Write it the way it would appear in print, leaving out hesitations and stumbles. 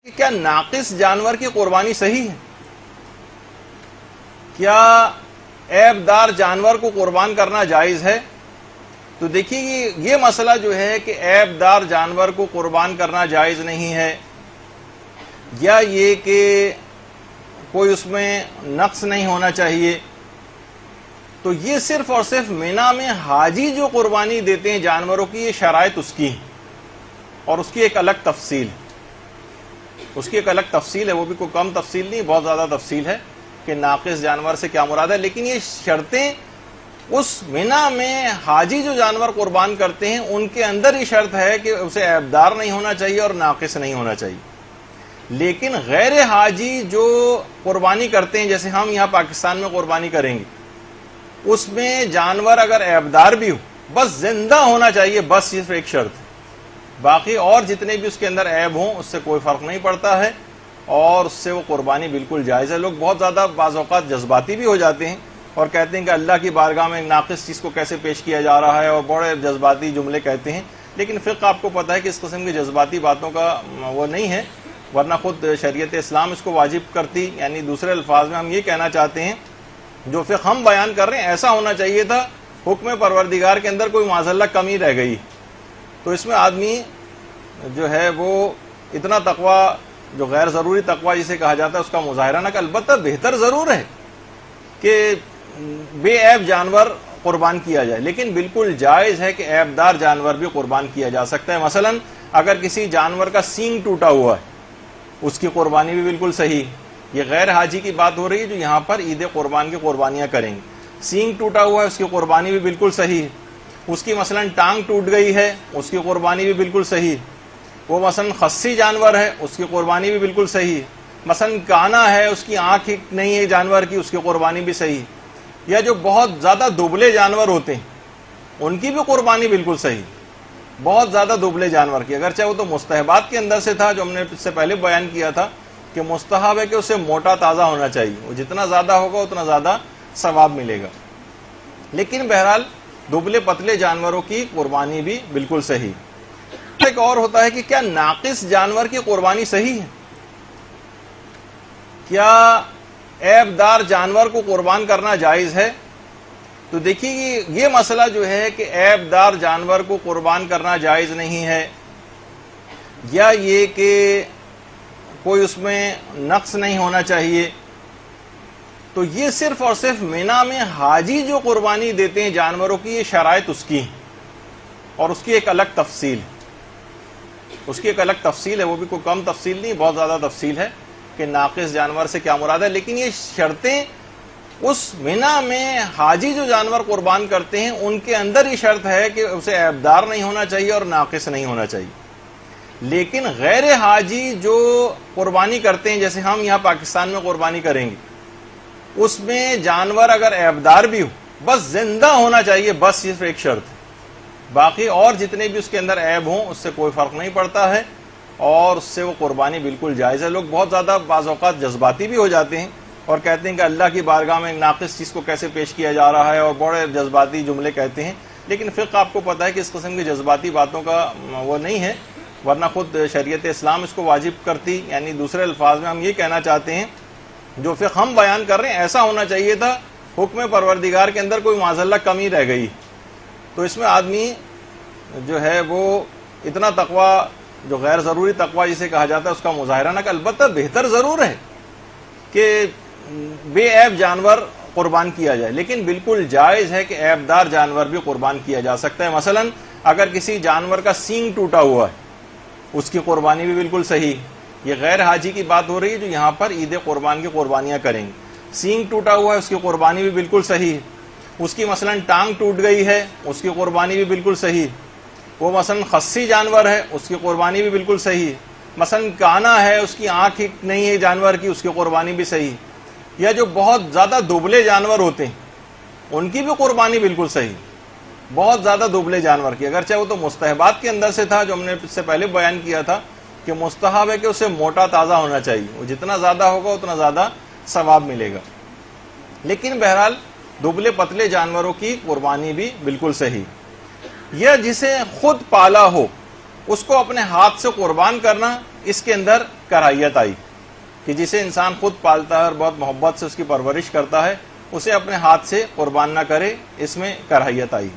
کیا ناقص جانور کی قربانی صحیح ہے؟ کیا عیب دار جانور کو قربان کرنا جائز ہے؟ تو دیکھیے یہ مسئلہ جو ہے کہ عیب دار جانور کو قربان کرنا جائز نہیں ہے، یا یہ کہ کوئی اس میں نقص نہیں ہونا چاہیے، تو یہ صرف اور صرف مینا میں حاجی جو قربانی دیتے ہیں جانوروں کی، یہ شرائط اس کی ہیں اور اس کی ایک الگ تفصیل ہے۔ اس کی ایک الگ تفصیل ہے، وہ بھی کوئی کم تفصیل نہیں، بہت زیادہ تفصیل ہے کہ ناقص جانور سے کیا مراد ہے۔ لیکن یہ شرطیں اس مینا میں حاجی جو جانور قربان کرتے ہیں ان کے اندر ہی شرط ہے کہ اسے عیبدار نہیں ہونا چاہیے اور ناقص نہیں ہونا چاہیے۔ لیکن غیر حاجی جو قربانی کرتے ہیں، جیسے ہم یہاں پاکستان میں قربانی کریں گے، اس میں جانور اگر عیبدار بھی ہو، بس زندہ ہونا چاہیے، بس صرف ایک شرط ہے۔ باقی اور جتنے بھی اس کے اندر عیب ہوں اس سے کوئی فرق نہیں پڑتا ہے اور اس سے وہ قربانی بالکل جائز ہے۔ لوگ بہت زیادہ بعض اوقات جذباتی بھی ہو جاتے ہیں اور کہتے ہیں کہ اللہ کی بارگاہ میں ناقص چیز کو کیسے پیش کیا جا رہا ہے، اور بڑے جذباتی جملے کہتے ہیں۔ لیکن فقہ آپ کو پتہ ہے کہ اس قسم کی جذباتی باتوں کا وہ نہیں ہے، ورنہ خود شریعت اسلام اس کو واجب کرتی۔ یعنی دوسرے الفاظ میں ہم یہ کہنا چاہتے ہیں جو فقہ ہم بیان کر رہے ہیں ایسا ہونا چاہیے تھا، حکم پروردگار کے اندر کوئی معاذ اللہ کمی رہ گئی تو اس میں آدمی جو ہے وہ اتنا تقوی، جو غیر ضروری تقوی جسے کہا جاتا ہے، اس کا مظاہرہ نہ کہ البتہ بہتر ضرور ہے کہ بے عیب جانور قربان کیا جائے، لیکن بالکل جائز ہے کہ عیب دار جانور بھی قربان کیا جا سکتا ہے۔ مثلا اگر کسی جانور کا سینگ ٹوٹا ہوا ہے، اس کی قربانی بھی بالکل صحیح۔ یہ غیر حاجی کی بات ہو رہی ہے جو یہاں پر عید قربان کی قربانیاں کریں گے۔ سینگ ٹوٹا ہوا ہے، اس کی قربانی بھی بالکل صحیح ہے۔ اس کی مثلا ٹانگ ٹوٹ گئی ہے، اس کی قربانی بھی بالکل صحیح ہے۔ وہ مثلا خصی جانور ہے، اس کی قربانی بھی بالکل صحیح ہے۔ مثلا کانا ہے، اس کی آنکھ نہیں ہے جانور کی، اس کی قربانی بھی صحیح ہے۔ یا جو بہت زیادہ دبلے جانور ہوتے ہیں ان کی بھی قربانی بالکل صحیح، بہت زیادہ دبلے جانور کی، اگرچہ وہ تو مستحبات کے اندر سے تھا جو ہم نے اس سے پہلے بیان کیا تھا کہ مستحب ہے کہ اسے موٹا تازہ ہونا چاہیے، وہ جتنا زیادہ ہوگا اتنا زیادہ ثواب ملے گا۔ لیکن بہرحال دبلے پتلے جانوروں کی قربانی بھی بالکل صحیح۔ ایک اور ہوتا ہے کہ کیا ناقص جانور کی قربانی صحیح ہے؟ کیا عیب دار جانور کو قربان کرنا جائز ہے؟ تو دیکھیے یہ مسئلہ جو ہے کہ عیب دار جانور کو قربان کرنا جائز نہیں ہے، یا یہ کہ کوئی اس میں نقص نہیں ہونا چاہیے، تو یہ صرف اور صرف مینا میں حاجی جو قربانی دیتے ہیں جانوروں کی، یہ شرائط اس کی ہیں اور اس کی ایک الگ تفصیل ہے۔ اس کی ایک الگ تفصیل ہے، وہ بھی کوئی کم تفصیل نہیں، بہت زیادہ تفصیل ہے کہ ناقص جانور سے کیا مراد ہے۔ لیکن یہ شرطیں اس مینا میں حاجی جو جانور قربان کرتے ہیں ان کے اندر ہی شرط ہے کہ اسے عیبدار نہیں ہونا چاہیے اور ناقص نہیں ہونا چاہیے۔ لیکن غیر حاجی جو قربانی کرتے ہیں، جیسے ہم یہاں پاکستان میں قربانی کریں گے، اس میں جانور اگر عیبدار بھی ہو، بس زندہ ہونا چاہیے، بس صرف ایک شرط ہے۔ باقی اور جتنے بھی اس کے اندر عیب ہوں اس سے کوئی فرق نہیں پڑتا ہے اور اس سے وہ قربانی بالکل جائز ہے۔ لوگ بہت زیادہ بعض اوقات جذباتی بھی ہو جاتے ہیں اور کہتے ہیں کہ اللہ کی بارگاہ میں ناقص چیز کو کیسے پیش کیا جا رہا ہے، اور بڑے جذباتی جملے کہتے ہیں۔ لیکن فقہ آپ کو پتہ ہے کہ اس قسم کی جذباتی باتوں کا وہ نہیں ہے، ورنہ خود شریعت اسلام اس کو واجب کرتی۔ یعنی دوسرے الفاظ میں ہم یہ کہنا چاہتے ہیں جو فقہ ہم بیان کر رہے ہیں ایسا ہونا چاہیے تھا، حکم پروردگار کے اندر کوئی معاذ اللہ کمی رہ گئی تو اس میں آدمی جو ہے وہ اتنا تقوی، جو غیر ضروری تقوی جسے کہا جاتا ہے، اس کا مظاہرہ نہ کہ البتہ بہتر ضرور ہے کہ بے عیب جانور قربان کیا جائے، لیکن بالکل جائز ہے کہ عیب دار جانور بھی قربان کیا جا سکتا ہے۔ مثلا اگر کسی جانور کا سینگ ٹوٹا ہوا ہے، اس کی قربانی بھی بالکل صحیح۔ یہ غیر حاجی کی بات ہو رہی ہے جو یہاں پر عید قربان کی قربانیاں کریں گے۔ سینگ ٹوٹا ہوا ہے، اس کی قربانی بھی بالکل صحیح ہے۔ اس کی مثلا ٹانگ ٹوٹ گئی ہے، اس کی قربانی بھی بالکل صحیح ہے۔ وہ مثلا خصی جانور ہے، اس کی قربانی بھی بالکل صحیح ہے۔ مثلا کانا ہے، اس کی آنکھ نہیں ہے جانور کی، اس کی قربانی بھی صحیح ہے۔ یا جو بہت زیادہ دبلے جانور ہوتے ہیں ان کی بھی قربانی بالکل صحیح، بہت زیادہ دبلے جانور کی، اگرچہ وہ تو مستحبات کے اندر سے تھا جو ہم نے اس سے پہلے بیان کیا تھا کہ مستحب ہے کہ اسے موٹا تازہ ہونا چاہیے، وہ جتنا زیادہ ہوگا اتنا زیادہ ثواب ملے گا۔ لیکن بہرحال دبلے پتلے جانوروں کی قربانی بھی بالکل صحیح۔ یا جسے خود پالا ہو اس کو اپنے ہاتھ سے قربان کرنا، اس کے اندر کراہیت آئی کہ جسے انسان خود پالتا ہے اور بہت محبت سے اس کی پرورش کرتا ہے اسے اپنے ہاتھ سے قربان نہ کرے، اس میں کراہیت آئی۔